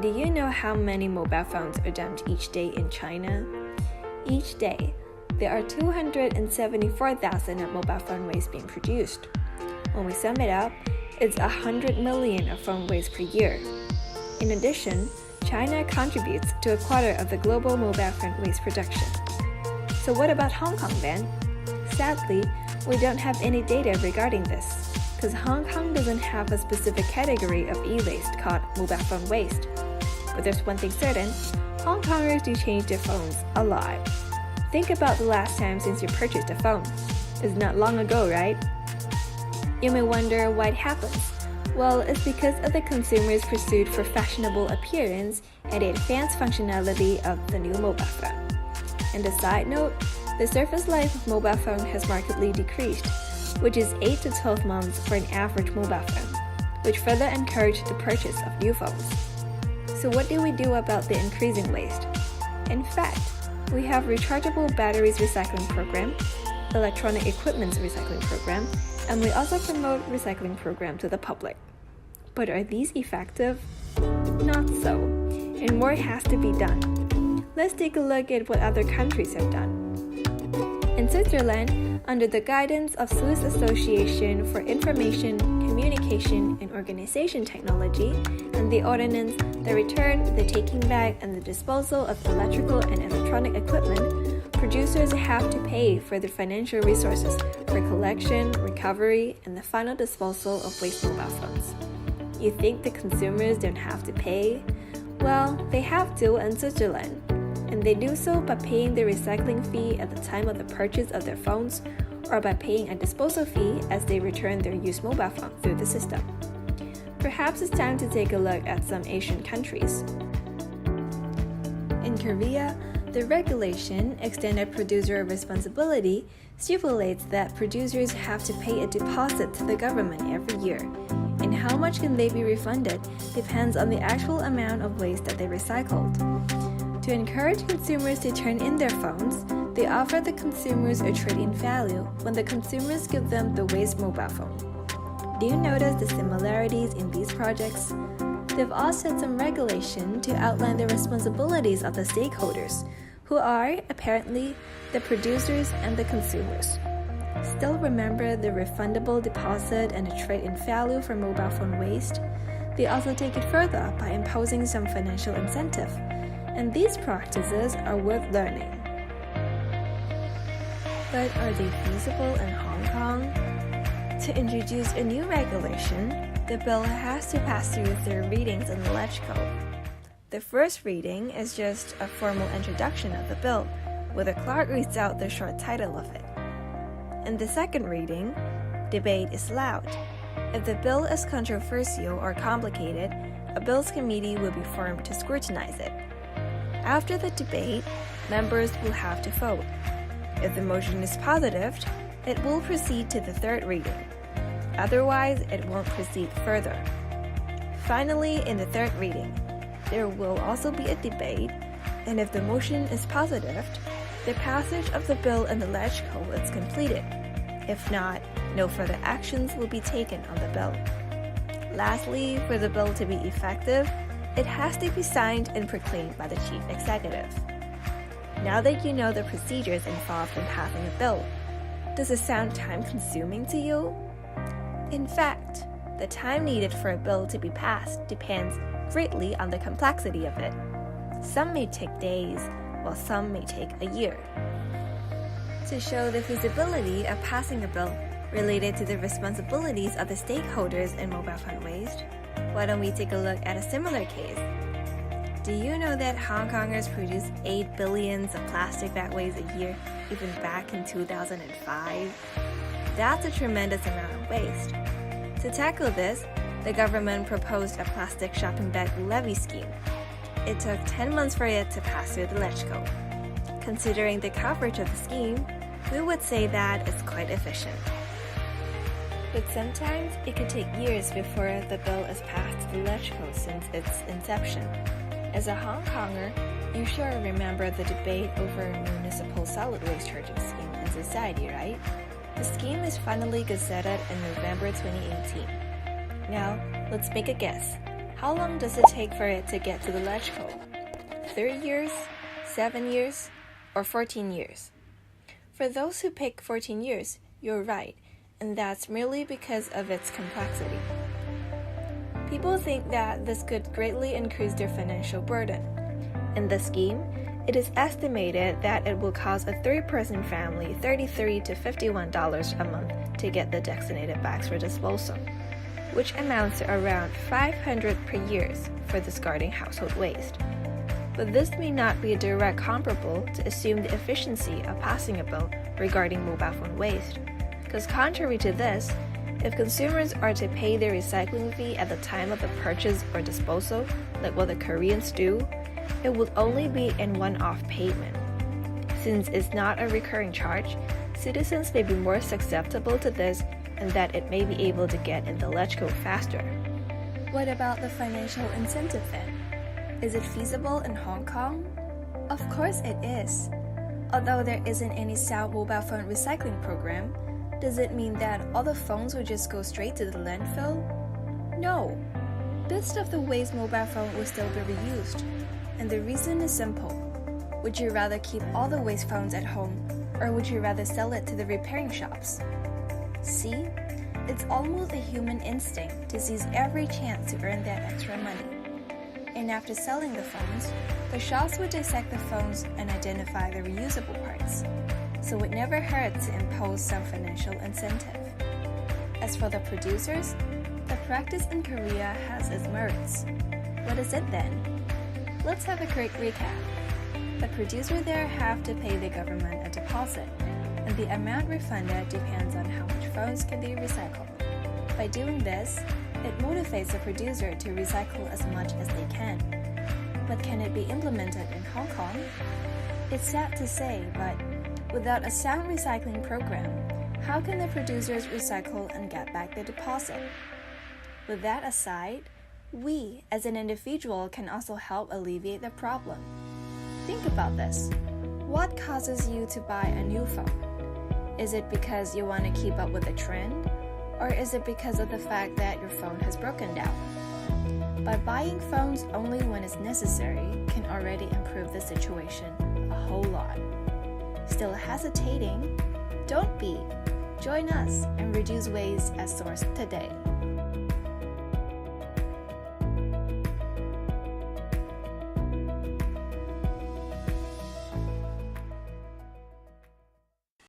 Do you know how many mobile phones are dumped each day in China? Each day, there are 274,000 of mobile phone waste being produced. When we sum it up, it's 100 million of phone waste per year. In addition, China contributes to a quarter of the global mobile phone waste production. So what about Hong Kong then? Sadly, we don't have any data regarding this, because Hong Kong doesn't have a specific category of e-waste called mobile phone waste. But there's one thing certain, Hong Kongers do change their phones a lot. Think about the last time since you purchased a phone. It's not long ago, right? You may wonder why it happens. Well, it's because of the consumer's pursuit for fashionable appearance and the advanced functionality of the new mobile phone. And a side note, the surface life of mobile phone has markedly decreased, which is 8 to 12 months for an average mobile phone, which further encouraged the purchase of new phones. So what do we do about the increasing waste? In fact, we have rechargeable batteries recycling program, electronic equipment recycling program, and we also promote recycling program to the public. But are these effective? Not so, and more has to be done. Let's take a look at what other countries have done. In Switzerland, under the guidance of Swiss Association for Information, Communication and Organization Technology and the ordinance, the return, the taking back, and the disposal of electrical and electronic equipment, producers have to pay for the financial resources for collection, recovery, and the final disposal of waste mobile phones. You think the consumers don't have to pay? Well, they have to in Switzerland, and they do so by paying the recycling fee at the time of the purchase of their phones or by paying a disposal fee as they return their used mobile phone through the system. Perhaps it's time to take a look at some Asian countries. In Korea, the regulation, Extended Producer Responsibility, stipulates that producers have to pay a deposit to the government every year, and how much can they be refunded depends on the actual amount of waste that they recycled. To encourage consumers to turn in their phones, they offer the consumers a trade-in value when the consumers give them the waste mobile phone. Do you notice the similarities in these projects? They've all set some regulation to outline the responsibilities of the stakeholders, who are, apparently, the producers and the consumers. Still remember the refundable deposit and the trade-in value for mobile phone waste? They also take it further by imposing some financial incentive, and these practices are worth learning. But are they feasible in Hong Kong? To introduce a new regulation, the bill has to pass through 3 readings in the LegCo. The first reading is just a formal introduction of the bill, where the clerk reads out the short title of it. In the second reading, debate is allowed. If the bill is controversial or complicated, a bills committee will be formed to scrutinize it. After the debate, members will have to vote. If the motion is positive, it will proceed to the third reading. Otherwise, it won't proceed further. Finally, in the third reading, there will also be a debate, and if the motion is positive, the passage of the bill in the LegCo is completed. If not, no further actions will be taken on the bill. Lastly, for the bill to be effective, it has to be signed and proclaimed by the chief executive. Now that you know the procedures involved in passing a bill, does it sound time-consuming to you? In fact, the time needed for a bill to be passed depends greatly on the complexity of it. Some may take days, while some may take a year. To show the feasibility of passing a bill related to the responsibilities of the stakeholders in mobile phone waste, why don't we take a look at a similar case? Do you know that Hong Kongers produce 8 billion of plastic bag waste a year, even back in 2005? That's a tremendous amount of waste. To tackle this, the government proposed a plastic shopping bag levy scheme. It took 10 months for it to pass through the LegCo. Considering the coverage of the scheme, we would say that it's quite efficient. But sometimes it could take years before the bill is passed to the LegCo since its inception. As a Hong Konger, you sure remember the debate over municipal solid waste charging scheme in society, right? The scheme is finally gazetted in November 2018. Now, let's make a guess. How long does it take for it to get to the ledge code? 3 years, 7 years, or 14 years? For those who pick 14 years, you're right, and that's merely because of its complexity. People think that this could greatly increase their financial burden. In the scheme, it is estimated that it will cost a 3-person family $33 to $51 a month to get the designated bags for disposal, which amounts to around $500 per year for discarding household waste. But this may not be direct comparable to assume the efficiency of passing a bill regarding mobile phone waste, because contrary to this, if consumers are to pay their recycling fee at the time of the purchase or disposal, like what the Koreans do, it would only be in one-off payment. Since it's not a recurring charge, citizens may be more susceptible to this and that it may be able to get in the ledge code faster. What about the financial incentive then? Is it feasible in Hong Kong? Of course it is. Although there isn't any sound mobile phone recycling program, does it mean that all the phones would just go straight to the landfill? No. Bits of the waste mobile phone will still be reused. And the reason is simple. Would you rather keep all the waste phones at home, or would you rather sell it to the repairing shops? See? It's almost a human instinct to seize every chance to earn that extra money. And after selling the phones, the shops would dissect the phones and identify the reusable parts. So it never hurts to impose some financial incentive. As for the producers, the practice in Korea has its merits. What is it then? Let's have a quick recap. The producer there have to pay the government a deposit, and the amount refunded depends on how much phones can be recycled. By doing this, it motivates the producer to recycle as much as they can. But can it be implemented in Hong Kong? It's sad to say, but without a sound recycling program, how can the producers recycle and get back the deposit? With that aside, we as an individual can also help alleviate the problem. Think about this. What causes you to buy a new phone? Is it because you want to keep up with the trend? Or is it because of the fact that your phone has broken down? By buying phones only when it's necessary can already improve the situation a whole lot. Still hesitating? Don't be. Join us and reduce waste at source today.